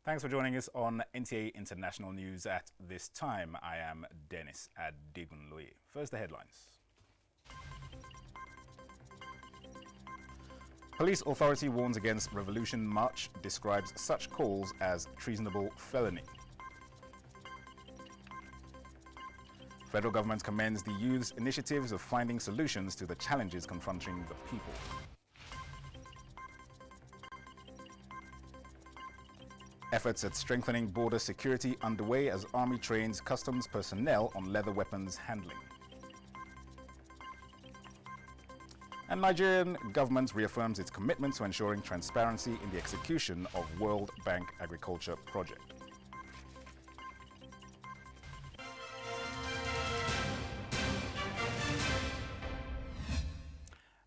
Thanks for joining us on NTA International News at this time. I am Dennis Adegunloye. First, the headlines. Police authority warns against Revolution March, describes such calls as treasonable felony. Federal government commends the youth's initiatives of finding solutions to the challenges confronting the people. Efforts at strengthening border security underway as Army trains customs personnel on leather weapons handling. And Nigerian government reaffirms its commitment to ensuring transparency in the execution of World Bank Agriculture Project.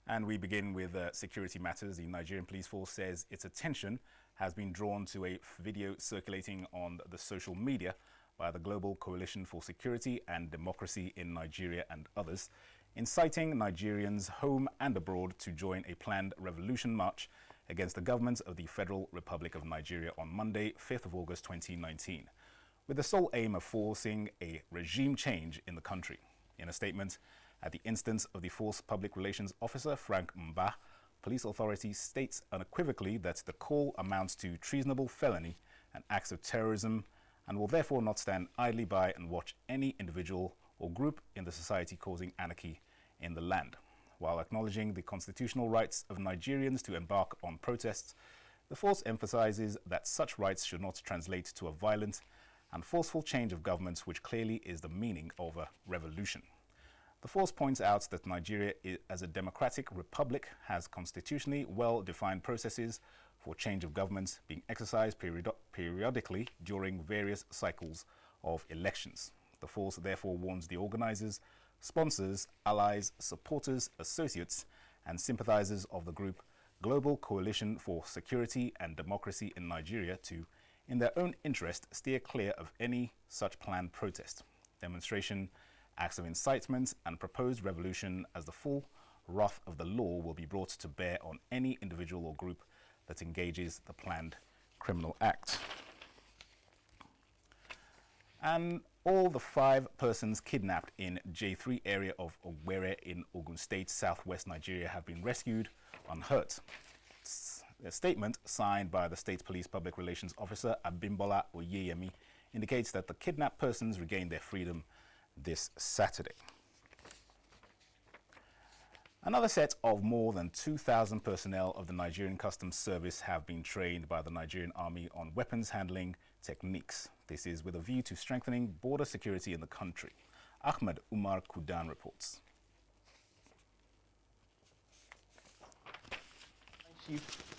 And we begin with security matters. The Nigerian Police Force says its attention has been drawn to a video circulating on the social media by the Global Coalition for Security and Democracy in Nigeria and others, inciting Nigerians home and abroad to join a planned revolution march against the government of the Federal Republic of Nigeria on Monday, 5th of August 2019, with the sole aim of forcing a regime change in the country. In a statement, at the instance of the force public relations officer, Frank Mba, police authority states unequivocally that the call amounts to treasonable felony and acts of terrorism and will therefore not stand idly by and watch any individual or group in the society causing anarchy in the land. While acknowledging the constitutional rights of Nigerians to embark on protests, the force emphasizes that such rights should not translate to a violent and forceful change of government, which clearly is the meaning of a revolution. The force points out that Nigeria, as a democratic republic, has constitutionally well-defined processes for change of government being exercised periodically during various cycles of elections. The force therefore warns the organizers, sponsors, allies, supporters, associates, and sympathizers of the group Global Coalition for Security and Democracy in Nigeria to, in their own interest, steer clear of any such planned protest, demonstration, acts of incitement, and proposed revolution, as the full wrath of the law will be brought to bear on any individual or group that engages the planned criminal act. And all the 5 persons kidnapped in J3 area of Owerri in Ogun State, southwest Nigeria, have been rescued unhurt. A statement signed by the State Police Public Relations Officer Abimbola Oyeyemi indicates that the kidnapped persons regained their freedom this Saturday. Another set of more than 2,000 personnel of the Nigerian Customs Service have been trained by the Nigerian Army on weapons handling techniques. This is with a view to strengthening border security in the country. Ahmed Umar Kudan reports.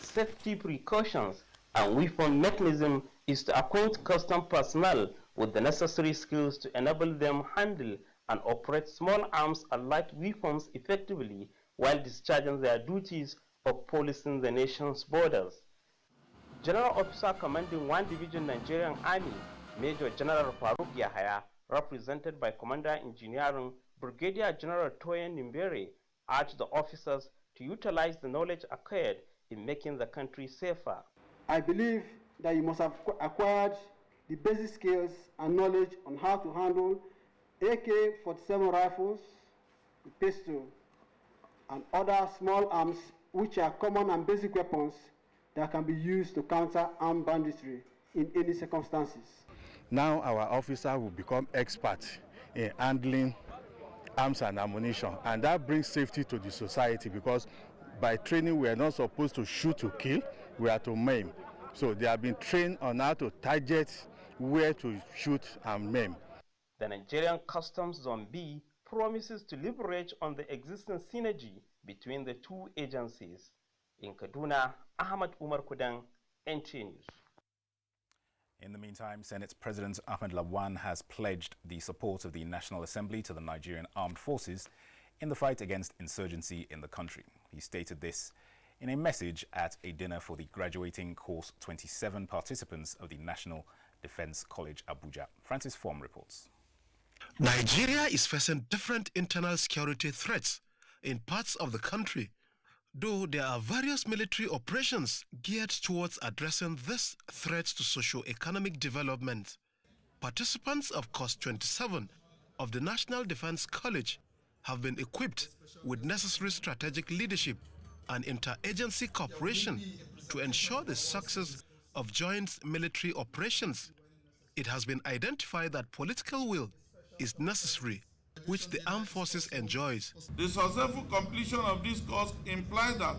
Safety precautions and weapon mechanism is to acquaint custom personnel with the necessary skills to enable them handle and operate small arms and light weapons effectively while discharging their duties of policing the nation's borders. General Officer Commanding 1 Division Nigerian Army, Major General Farouk Yahaya, represented by Commander Engineering Brigadier General Toyin Nimbere, urged the officers to utilize the knowledge acquired in making the country safer. I believe that you must have acquired the basic skills and knowledge on how to handle AK-47 rifles, the pistol, and other small arms which are common and basic weapons that can be used to counter armed banditry in any circumstances. Now our officer will become expert in handling arms and ammunition, and that brings safety to the society, because by training we are not supposed to shoot to kill, we are to maim. So they have been trained on how to target, where to shoot and maim. The Nigerian Customs Zone B promises to leverage on the existing synergy between the two agencies. In Kaduna, Ahmed Umar Kudan, NTA News. In the meantime, Senate President Ahmed Lawan has pledged the support of the National Assembly to the Nigerian Armed Forces in the fight against insurgency in the country. He stated this in a message at a dinner for the graduating course 27 participants of the National Defense College, Abuja. Francis Form reports. Nigeria is facing different internal security threats in parts of the country. Though there are various military operations geared towards addressing this threat to socio-economic development, participants of Course 27 of the National Defense College have been equipped with necessary strategic leadership and interagency cooperation to ensure the success of joint military operations. It has been identified that political will is necessary, which the armed forces enjoys. The successful completion of this course implies that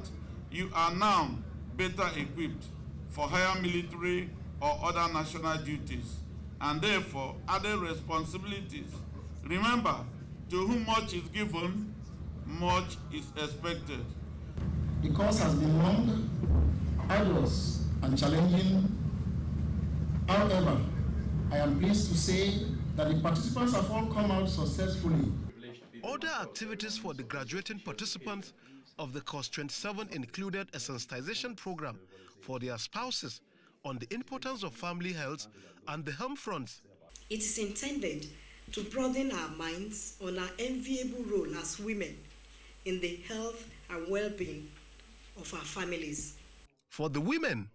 you are now better equipped for higher military or other national duties, and therefore other responsibilities. Remember, to whom much is given, much is expected. The course has been long, arduous, and challenging. However, I am pleased to say that the participants have all come out successfully. Other activities for the graduating participants of the Course 27 included a sensitization program for their spouses on the importance of family health and the home front. It is intended to broaden our minds on our enviable role as women in the health and well-being of our families. For the women,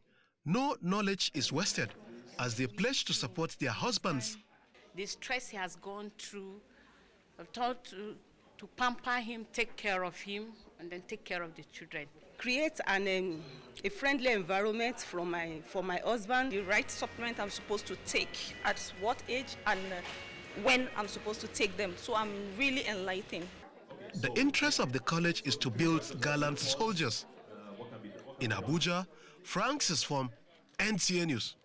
no knowledge is wasted as they pledge to support their husbands. The stress he has gone through, I've taught to pamper him, take care of him, and then take care of the children. Create a friendly environment for my husband. The right supplement I'm supposed to take, at what age and when I'm supposed to take them. So I'm really enlightened. The interest of the college is to build gallant soldiers. In Abuja, Francis from NTA News.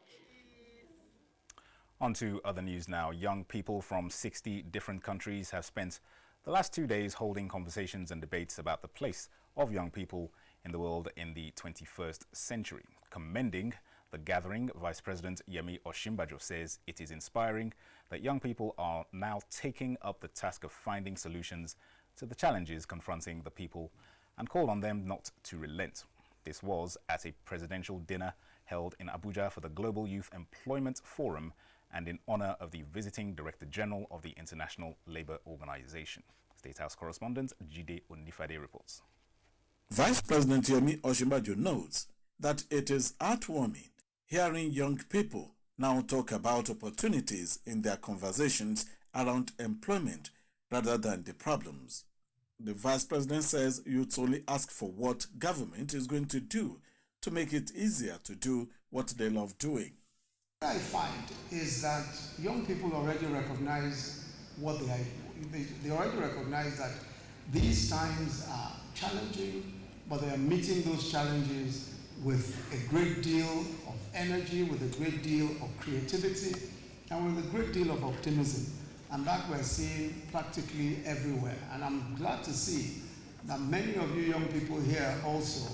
On to other news now. Young people from 60 different countries have spent the last 2 days holding conversations and debates about the place of young people in the world in the 21st century. Commending the gathering, Vice President Yemi Osinbajo says it is inspiring that young people are now taking up the task of finding solutions to the challenges confronting the people and called on them not to relent. This was at a presidential dinner held in Abuja for the Global Youth Employment Forum and in honor of the visiting Director General of the International Labour Organization. State House correspondent Jide Onifade reports. Vice President Yemi Osinbajo notes that it is heartwarming hearing young people now talk about opportunities in their conversations around employment rather than the problems. The Vice President says youths only ask for what government is going to do to make it easier to do what they love doing. What I find is that young people already recognize what they already recognize that these times are challenging, but they are meeting those challenges with a great deal of energy, with a great deal of creativity, and with a great deal of optimism. And that we're seeing practically everywhere. And I'm glad to see that many of you young people here also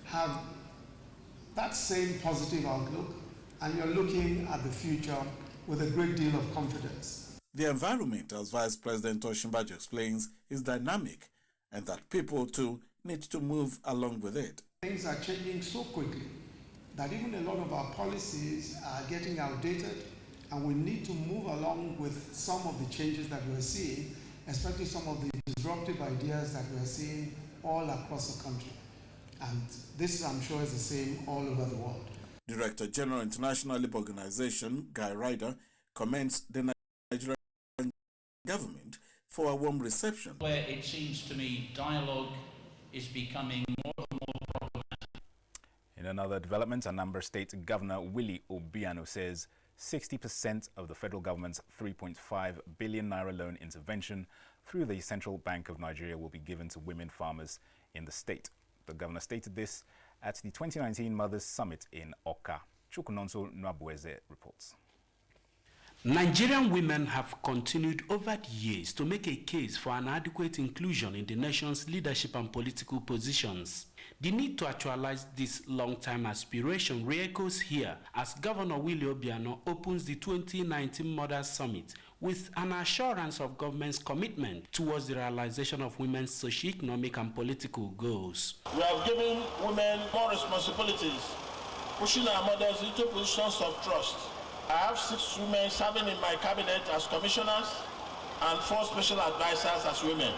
have that same positive outlook, and you're looking at the future with a great deal of confidence. The environment, as Vice President Osinbajo explains, is dynamic, and that people too need to move along with it. Things are changing so quickly that even a lot of our policies are getting outdated, and we need to move along with some of the changes that we're seeing, especially some of the disruptive ideas that we're seeing all across the country. And this, I'm sure, is the same all over the world. Director General International Labour Organization, Guy Ryder, commends the Nigerian government for a warm reception. Where it seems to me dialogue is becoming more and more problematic. In another development, Anambra State Governor Willie Obiano says 60% of the federal government's 3.5 billion naira loan intervention through the Central Bank of Nigeria will be given to women farmers in the state. The governor stated this at the 2019 Mothers Summit in Oka. Chukunonso Nwabueze reports. Nigerian women have continued over the years to make a case for an adequate inclusion in the nation's leadership and political positions. The need to actualize this long-time aspiration re-echoes here as Governor Willie Obiano opens the 2019 Mothers Summit with an assurance of government's commitment towards the realization of women's socio-economic and political goals. We have given women more responsibilities, pushing our mothers into positions of trust. I have 6 women serving in my cabinet as commissioners and 4 special advisors as women.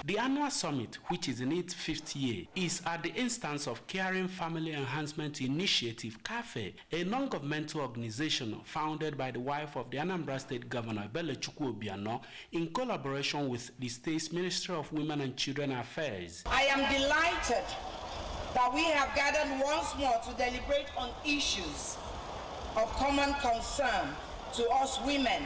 The annual summit, which is in its 5th year, is at the instance of Caring Family Enhancement Initiative, CAFE, a non-governmental organization founded by the wife of the Anambra State Governor, Belechukwu Obiano, in collaboration with the state's Ministry of Women and Children Affairs. I am delighted that we have gathered once more to deliberate on issues of common concern to us women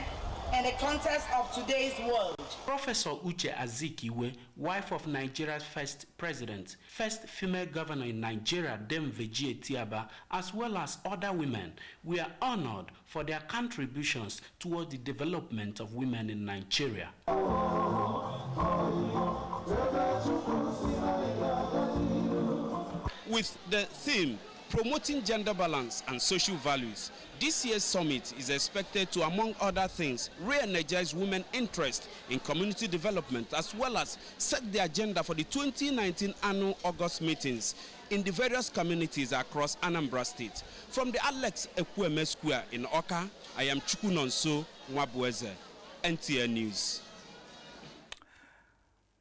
in the context of today's world. Professor Uche Azikiwe, wife of Nigeria's first president, first female governor in Nigeria, Dame Vejie Tiaba, as well as other women, we are honored for their contributions towards the development of women in Nigeria. With the theme, Promoting Gender Balance and Social Values, this year's summit is expected to, among other things, re-energize women's interest in community development as well as set the agenda for the 2019 annual August meetings in the various communities across Anambra State. From the Alex Ekwueme Square in Oka, I am Chukunonso Nwabueze, NTN News.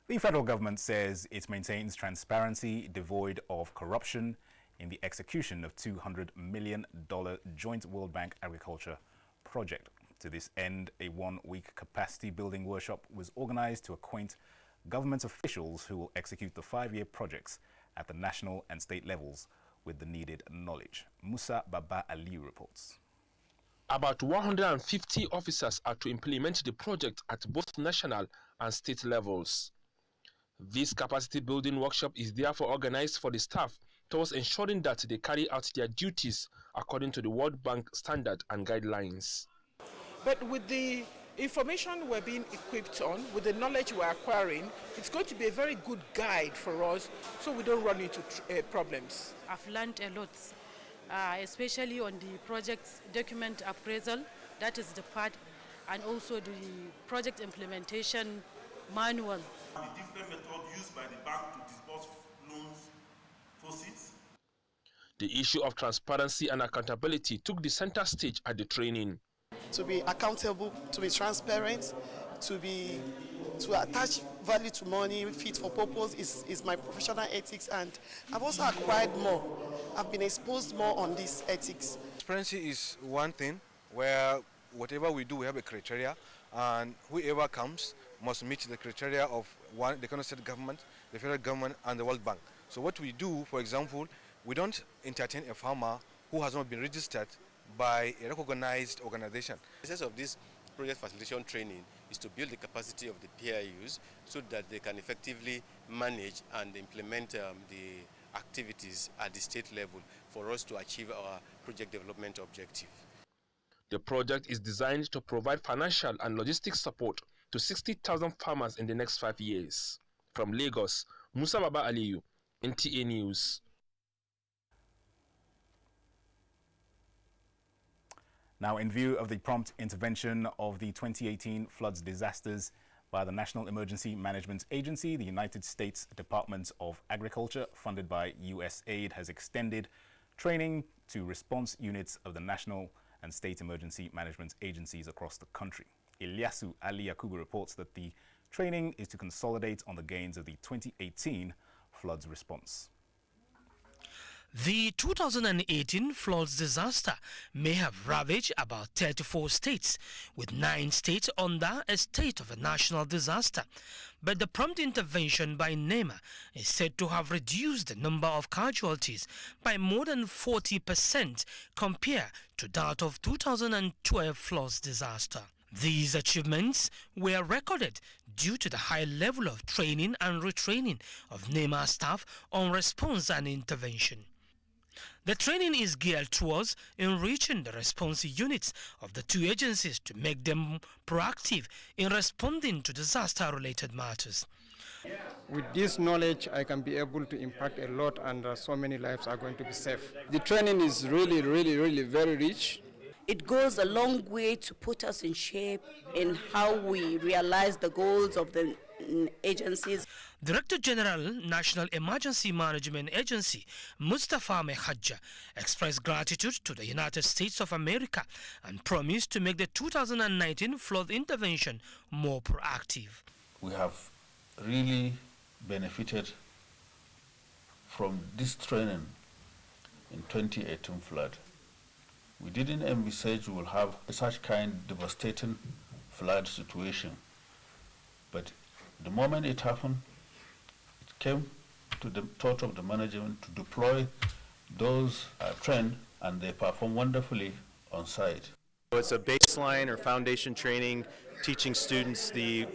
The federal government says it maintains transparency devoid of corruption in the execution of $200 million joint World Bank agriculture project. To this end, a one-week capacity building workshop was organized to acquaint government officials who will execute the 5-year projects at the national and state levels with the needed knowledge. Musa Baba Ali reports. About 150 officers are to implement the project at both national and state levels. This capacity building workshop is therefore organized for the staff towards ensuring that they carry out their duties according to the World Bank standard and guidelines. But with the information we're being equipped on, with the knowledge we're acquiring, it's going to be a very good guide for us so we don't run into problems. I've learned a lot, especially on the project document appraisal, that is the part, and also the project implementation manual. The different method used by the bank to disburse loans, proceeds. The issue of transparency and accountability took the center stage at the training. To be accountable, to be transparent, to attach value to money, fit for purpose is my professional ethics, and I've also acquired more. I've been exposed more on this ethics. Transparency is one thing where whatever we do, we have a criteria, and whoever comes must meet the criteria of the Kano State government, the federal government, and the World Bank. So what we do, for example, we don't entertain a farmer who has not been registered by a recognized organization. The essence of this project facilitation training is to build the capacity of the PIUs so that they can effectively manage and implement the activities at the state level for us to achieve our project development objective. The project is designed to provide financial and logistics support to 60,000 farmers in the next 5 years. From Lagos, Musa Baba Aliyu, NTA News. Now, in view of the prompt intervention of the 2018 floods disasters by the National Emergency Management Agency, the United States Department of Agriculture, funded by USAID, has extended training to response units of the national and state emergency management agencies across the country. Ilyasu Ali Yakubu reports that the training is to consolidate on the gains of the 2018 floods response. The 2018 floods disaster may have ravaged about 34 states, with 9 states under a state of a national disaster. But the prompt intervention by NEMA is said to have reduced the number of casualties by more than 40% compared to that of 2012 floods disaster. These achievements were recorded due to the high level of training and retraining of NEMA staff on response and intervention. The training is geared towards enriching the response units of the two agencies to make them proactive in responding to disaster-related matters. With this knowledge, I can be able to impact a lot, and so many lives are going to be safe. The training is really very rich. It goes a long way to put us in shape in how we realize the goals of the agencies. Director General, National Emergency Management Agency, Mustafa Mehadja, expressed gratitude to the United States of America and promised to make the 2019 flood intervention more proactive. We have really benefited from this training in 2018 flood. We didn't envisage we will have such kind devastating flood situation, but the moment it happened, it came to the thought of the management to deploy those trained, and they perform wonderfully on site. It's a baseline or foundation training, teaching students the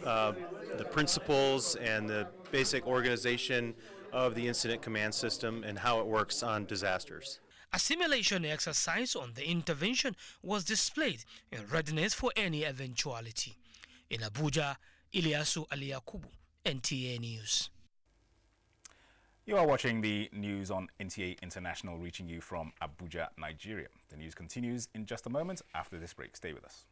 principles and the basic organization of the incident command system and how it works on disasters. A simulation exercise on the intervention was displayed in readiness for any eventuality. In Abuja, Ilyasu Aliyakubu, NTA News. You are watching the news on NTA International, reaching you from Abuja, Nigeria. The news continues in just a moment after this break. Stay with us.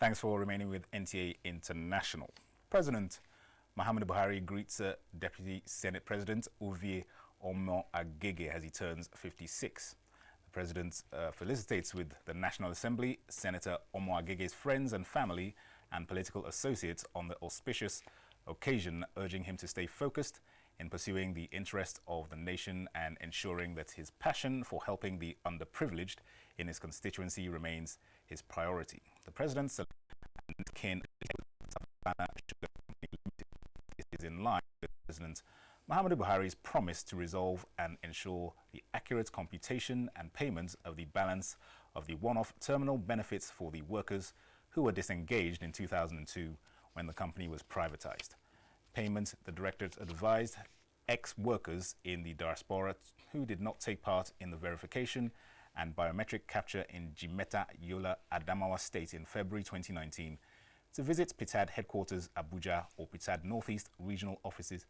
Thanks for remaining with NTA International. President Muhammadu Buhari greets Deputy Senate President Ovie Omo-Agege as he turns 56. The President felicitates with the National Assembly Senator Omo-Agege's friends and family and political associates on the auspicious occasion, urging him to stay focused in pursuing the interest of the nation and ensuring that his passion for helping the underprivileged in his constituency remains his priority. The President is in line with President Muhammadu Buhari's promise to resolve and ensure the accurate computation and payment of the balance of the one-off terminal benefits for the workers who were disengaged in 2002 when the company was privatized. Payment, the Directorate advised ex-workers in the diaspora who did not take part in the verification and biometric capture in Jimeta, Yola, Adamawa State in February 2019 to visit PITAD headquarters Abuja or PITAD Northeast regional offices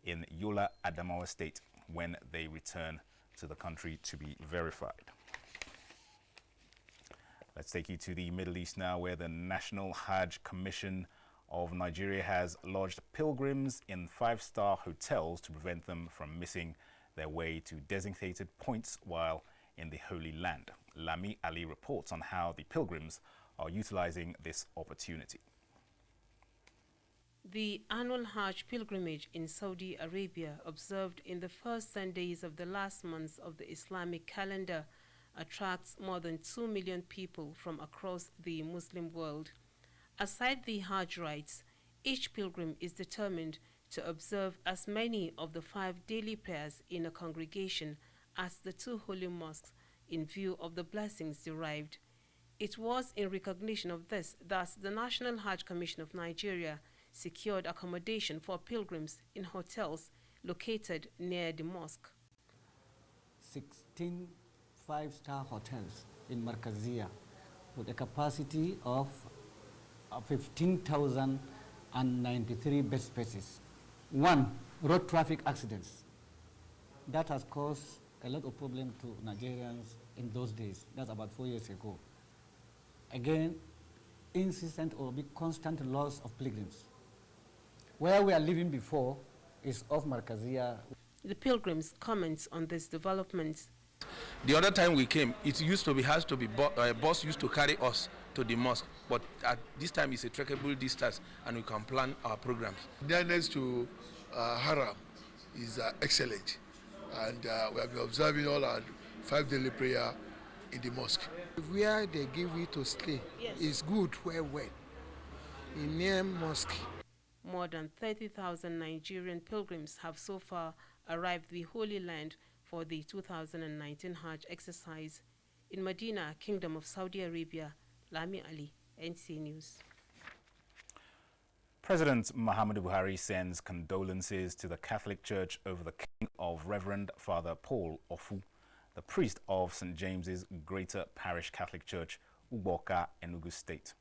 in Yola, Adamawa State when they return to the country to be verified. Let's take you to the Middle East now, where the National Hajj Commission of Nigeria has lodged pilgrims in 5-star hotels to prevent them from missing their way to designated points while in the Holy Land. Lami Ali reports on how the pilgrims are utilizing this opportunity. The annual Hajj pilgrimage in Saudi Arabia, observed in the first 10 days of the last month of the Islamic calendar, attracts more than 2 million people from across the Muslim world. Aside the Hajj rites, each pilgrim is determined to observe as many of the 5 daily prayers in a congregation as the 2 holy mosques in view of the blessings derived. It was in recognition of this that the National Hajj Commission of Nigeria secured accommodation for pilgrims in hotels located near the mosque. 16 5-star hotels in Markazia with a capacity of 15,093 bed spaces. 1, road traffic accidents. That has caused a lot of problem to Nigerians in those days. That's about 4 years ago. Again, insistent or big constant loss of pilgrims. Where we are living before is off Markazia. The pilgrims comment on this development. The other time we came, it used to be a bus used to carry us to the mosque, but at this time it's a trackable distance and we can plan our programs. Nearness to Haram is excellent, and we have been observing all our 5 daily prayer in the mosque. Where they give you to stay is good, well, in near mosque. More than 30,000 Nigerian pilgrims have so far arrived the Holy Land for the 2019 Hajj exercise. In Medina, Kingdom of Saudi Arabia, Lami Ali, NTA News. President Muhammadu Buhari sends condolences to the Catholic Church over the killing of Reverend Father Paul Ofu, the priest of St. James's Greater Parish Catholic Church, Uboka, Enugu State.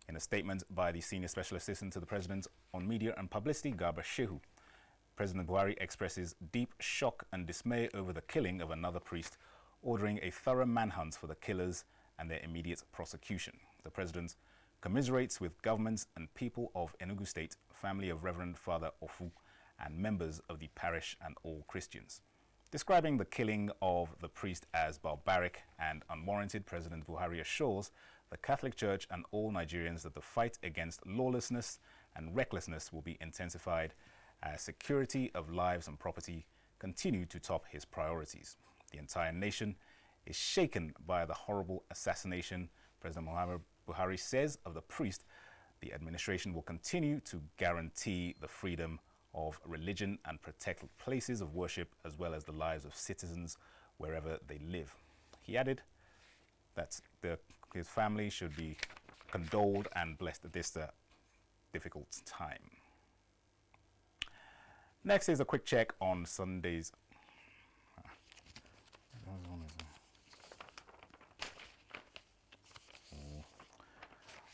In a statement by the Senior Special Assistant to the President on Media and Publicity, Garba Shehu, President Buhari expresses deep shock and dismay over the killing of another priest, ordering a thorough manhunt for the killers and their immediate prosecution. The President commiserates with governments and people of Enugu State, family of Reverend Father Ofu, and members of the parish and all Christians. Describing the killing of the priest as barbaric and unwarranted, President Buhari assures the Catholic Church and all Nigerians that the fight against lawlessness and recklessness will be intensified as security of lives and property continue to top his priorities. The entire nation is shaken by the horrible assassination President Muhammadu Buhari says of the priest. The administration will continue to guarantee the freedom of religion and protect places of worship as well as the lives of citizens wherever they live. He added that his family should be condoled and blessed at this difficult time. Next is a quick check on Sunday's.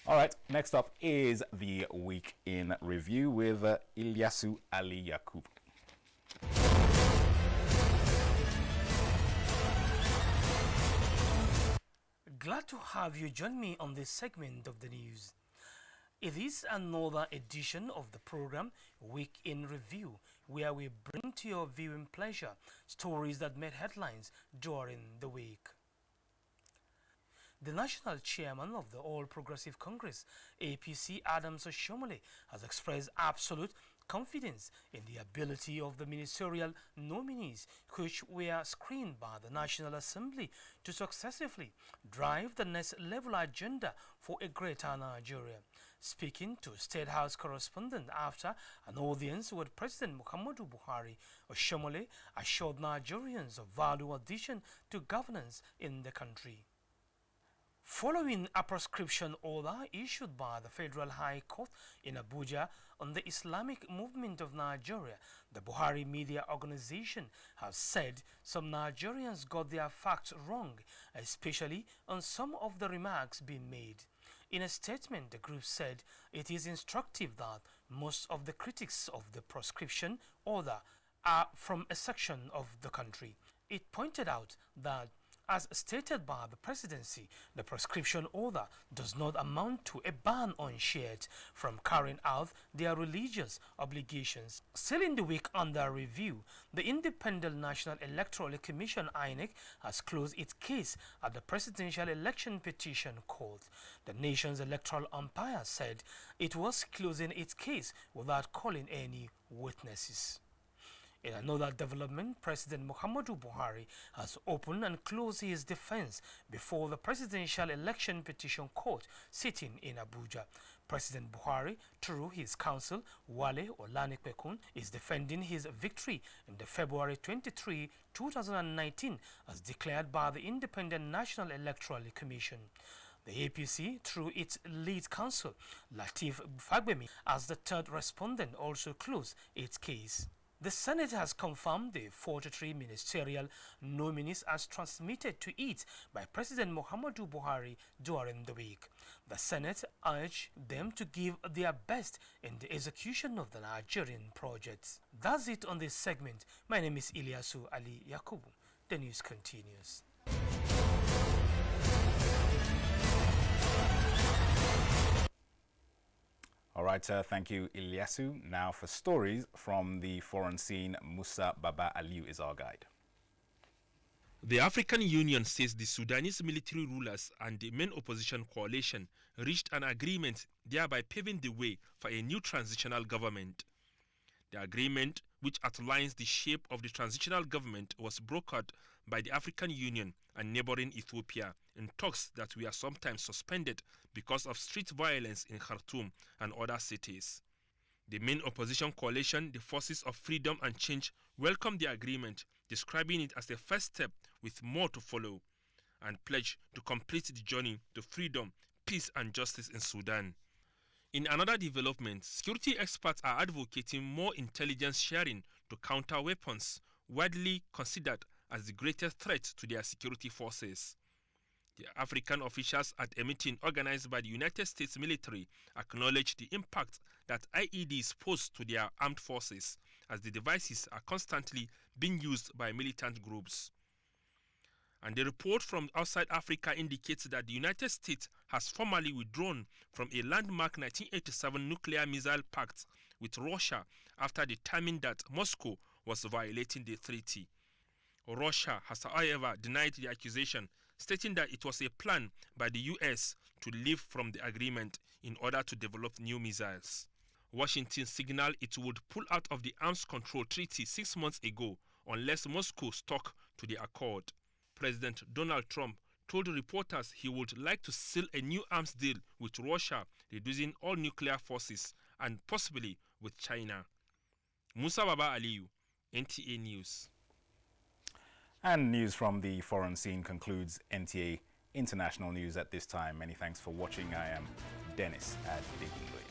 All right, next up is the Week in Review with Ilyasu Ali Yakub. Glad to have you join me on this segment of the news. It is another edition of the program Week in Review, where we bring to your viewing pleasure stories that made headlines during the week. The national chairman of the All Progressive Congress, APC, Adams Oshomole, has expressed absolute confidence in the ability of the ministerial nominees which were screened by the National Assembly to successively drive the next level agenda for a greater Nigeria. Speaking to State House correspondent after an audience with President Muhammadu Buhari, Oshomole assured Nigerians of value addition to governance in the country. Following a proscription order issued by the Federal High Court in Abuja on the Islamic Movement of Nigeria, the Buhari Media Organization has said some Nigerians got their facts wrong, especially on some of the remarks being made. In a statement, the group said it is instructive that most of the critics of the proscription order are from a section of the country. It pointed out that, as stated by the presidency, the proscription order does not amount to a ban on Shiites from carrying out their religious obligations. Still in the week under review, the Independent National Electoral Commission (INEC) has closed its case at the Presidential Election Petition Court. The nation's electoral umpire said it was closing its case without calling any witnesses. In another development, President Muhammadu Buhari has opened and closed his defense before the Presidential Election Petition Court sitting in Abuja. President Buhari, through his counsel, Wale Olanipekun, is defending his victory in the February 23, 2019, as declared by the Independent National Electoral Commission. The APC, through its lead counsel, Lateef Fagbemi, as the third respondent, also closed its case. The Senate has confirmed the 43 ministerial nominees as transmitted to it by President Muhammadu Buhari during the week. The Senate urged them to give their best in the execution of the Nigerian projects. That's it on this segment. My name is Ilyasu Ali Yakubu. The news continues. All right, thank you, Ilyasu. Now for stories from the foreign scene, Musa Baba Aliu is our guide. The African Union says the Sudanese military rulers and the main opposition coalition reached an agreement, thereby paving the way for a new transitional government. The agreement, which outlines the shape of the transitional government, was brokered by the African Union and neighboring Ethiopia in talks that were sometimes suspended because of street violence in Khartoum and other cities. The main opposition coalition, the Forces of Freedom and Change, welcomed the agreement, describing it as a first step with more to follow, and pledged to complete the journey to freedom, peace and justice in Sudan. In another development, security experts are advocating more intelligence sharing to counter weapons, widely considered as the greatest threat to their security forces. The African officials at a meeting organized by the United States military acknowledged the impact that IEDs pose to their armed forces, as the devices are constantly being used by militant groups. And the report from outside Africa indicates that the United States has formally withdrawn from a landmark 1987 nuclear missile pact with Russia after determining that Moscow was violating the treaty. Russia has, however, denied the accusation, stating that it was a plan by the US to leave from the agreement in order to develop new missiles. Washington signaled it would pull out of the Arms Control Treaty 6 months ago unless Moscow stuck to the accord. President Donald Trump told reporters he would like to seal a new arms deal with Russia, reducing all nuclear forces, and possibly with China. Musa Baba Aliyu, NTA News. And news from the foreign scene concludes NTA International News at this time. Many thanks for watching. I am Dennis at Digunle.